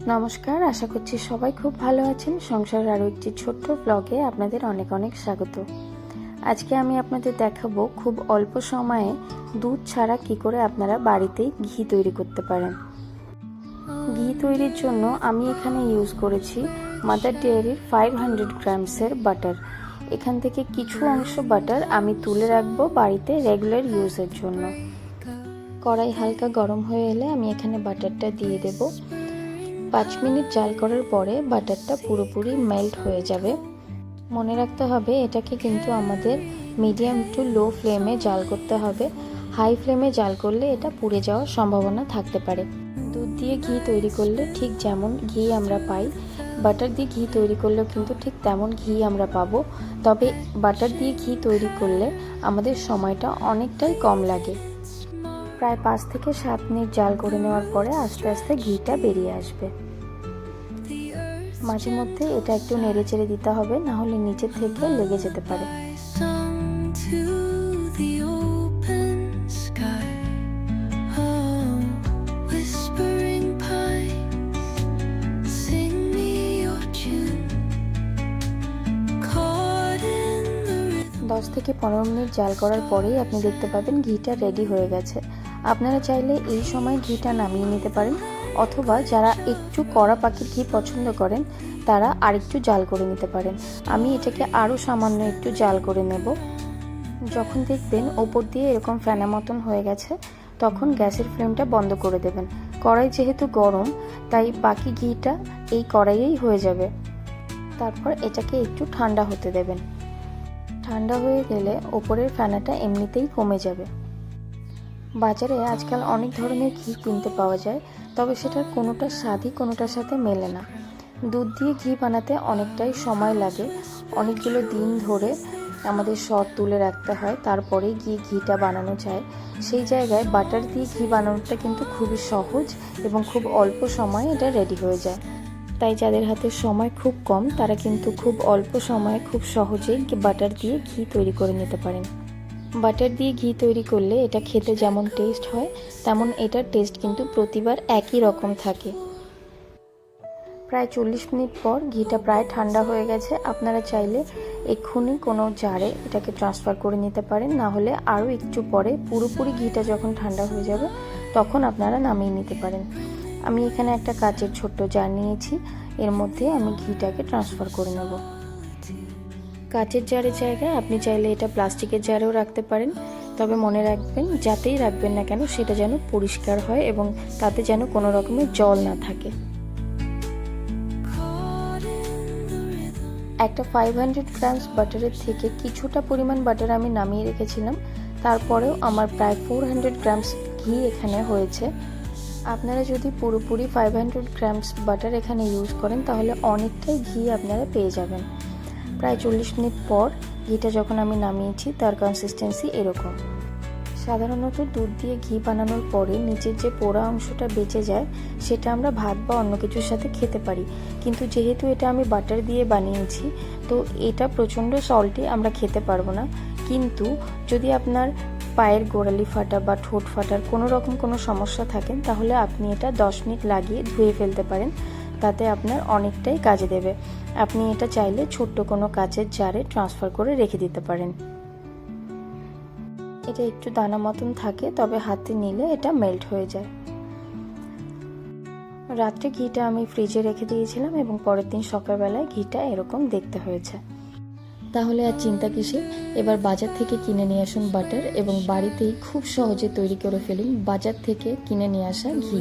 নমস্কার, আশা করছি সবাই খুব ভালো আছেন। সংসারের আরও একটি ছোট্ট ব্লগে আপনাদের অনেক অনেক স্বাগত। আজকে আমি আপনাদের দেখাবো খুব অল্প সময়ে দুধ ছাড়া কি করে আপনারা বাড়িতেই ঘি তৈরি করতে পারেন। ঘি তৈরির জন্য আমি এখানে ইউজ করেছি মাদার ডেয়ারির 500 গ্রামসের বাটার। এখান থেকে কিছু অংশ বাটার আমি তুলে রাখবো বাড়িতে রেগুলার ইউজের জন্য। কড়াই হালকা গরম হয়ে এলে আমি এখানে বাটারটা দিয়ে দেবো। 5 মিনিট জাল করার পরে বাটারটা পুরোপুরি মেল্ট হয়ে যাবে। মনে রাখতে হবে এটাকে কিন্তু আমাদের মিডিয়াম টু লো ফ্লেমে জাল করতে হবে। হাই ফ্লেমে জাল করলে এটা পুড়ে যাওয়ার সম্ভাবনা থাকতে পারে। দুধ দিয়ে ঘি তৈরি করলে ঠিক যেমন ঘি আমরা পাই, বাটার দিয়ে ঘি তৈরি করলেও কিন্তু ঠিক তেমন ঘি আমরা পাবো। তবে বাটার দিয়ে ঘি তৈরি করলে আমাদের সময়টা অনেকটাই কম লাগে। প্রায় 5 থেকে 7 মিনিট জাল করে নেওয়ার পরে আস্তে আস্তে ঘিটা বেরিয়ে আসবে। মাঝে মধ্যে এটা একটু নেড়ে চেড়ে দিতে হবে, না হলে নিচে থেকে লেগে যেতে পারে। দশ থেকে 15 মিনিট জাল করার পরেই আপনি দেখতে পাবেন ঘিটা রেডি হয়ে গেছে। আপনারা চাইলে এই সময় ঘিটা নামিয়ে নিতে পারেন, অথবা যারা একটু কড়া পাখির ঘি পছন্দ করেন তারা আরেকটু জাল করে নিতে পারেন। আমি এটাকে আরও সামান্য একটু জাল করে নেব। যখন দেখবেন ওপর দিয়ে এরকম ফেনা মতন হয়ে গেছে, তখন গ্যাসের ফ্লেমটা বন্ধ করে দেবেন। কড়াই যেহেতু গরম, তাই বাকি ঘিটা এই কড়াইয়েই হয়ে যাবে। তারপর এটাকে একটু ঠান্ডা হতে দেবেন। ঠান্ডা হয়ে গেলে ওপরের ফেনাটা এমনিতেই কমে যাবে। বাজারে আজকাল অনেক ধরনের ঘি কিনতে পাওয়া যায়, তবে সেটার কোনোটার স্বাদই কোনোটার সাথে মেলে না। দুধ দিয়ে ঘি বানাতে অনেকটাই সময় লাগে, অনেকগুলো দিন ধরে আমাদের সর তুলে রাখতে হয়, তারপরেই গিয়ে ঘিটা বানানো যায়। সেই জায়গায় বাটার দিয়ে ঘি বানানোটা কিন্তু খুবই সহজ এবং খুব অল্প সময়ে এটা রেডি হয়ে যায়। তাই যাদের হাতে সময় খুব কম তারা কিন্তু খুব অল্প সময়ে খুব সহজেই বাটার দিয়ে ঘি তৈরি করে নিতে পারেন। বাটার দিয়ে ঘি তৈরি করলে এটা খেতে যেমন টেস্ট হয়, তেমন এটার টেস্ট কিন্তু প্রতিবার একই রকম থাকে। প্রায় 40 মিনিট পর ঘিটা প্রায় ঠান্ডা হয়ে গেছে। আপনারা চাইলে এক্ষুনি কোনো জারে এটাকে ট্রান্সফার করে নিতে পারেন, না হলে আরও একটু পরে পুরোপুরি ঘিটা যখন ঠান্ডা হয়ে যাবে তখন আপনারা নামিয়ে নিতে পারেন। আমি এখানে একটা কাচের ছোট্ট জার নিয়েছি, এর মধ্যে আমি ঘিটাকে ট্রান্সফার করে নেব। কাচের জারের জায়গায় আপনি চাইলে এটা প্লাস্টিকের জারেও রাখতে পারেন, তবে মনে রাখবেন যাতেই রাখবেন না কেন সেটা যেন পরিষ্কার হয় এবং তাতে যেন কোনো রকমের জল না থাকে। একটা 500 গ্রামস বাটারের থেকে কিছুটা পরিমাণ বাটার আমি নামিয়ে রেখেছিলাম, তারপরেও আমার প্রায় 400 গ্রামস ঘি এখানে হয়েছে। আপনারা যদি পুরোপুরি 500 গ্রামস বাটার এখানে ইউজ করেন তাহলে অনেকটাই ঘি আপনারা পেয়ে যাবেন। প্রায় 40 মিনিট পর ঘিটা যখন আমি নামিয়েছি তার কনসিস্টেন্সি এরকম। সাধারণত দুধ দিয়ে ঘি বানানোর পরে নিচের যে পোড়া অংশটা বেঁচে যায় সেটা আমরা ভাত বা অন্য কিছুর সাথে খেতে পারি, কিন্তু যেহেতু এটা আমি বাটার দিয়ে বানিয়েছি তো এটা প্রচণ্ড সল্টি, আমরা খেতে পারবো না। কিন্তু যদি আপনার পায়ের গোড়ালি ফাটা বা ঠোঁট ফাটার কোনো রকম কোনো সমস্যা থাকেন তাহলে আপনি এটা 10 মিনিট লাগিয়ে ধুয়ে ফেলতে পারেন, তাতে আপনার অনেকটাই কাজে দেবে। আপনি এটা চাইলে ছোট্ট কোনো কাচের জারে ট্রান্সফার করে রেখে দিতে পারেন। এটা একটু দানা মতন থাকে, তবে হাতে নিলে এটা মেল্ট হয়ে যায়। রাত্রে ঘিটা আমি ফ্রিজে রেখে দিয়েছিলাম এবং পরের দিন সকালবেলায় ঘিটা এরকম দেখতে হয়েছে। তাহলে আর চিন্তা কিসের, এবার বাজার থেকে কিনে নিয়ে আসুন বাটার এবং বাড়িতেই খুব সহজে তৈরি করে ফেলুন বাজার থেকে কিনে নিয়ে আসা ঘি।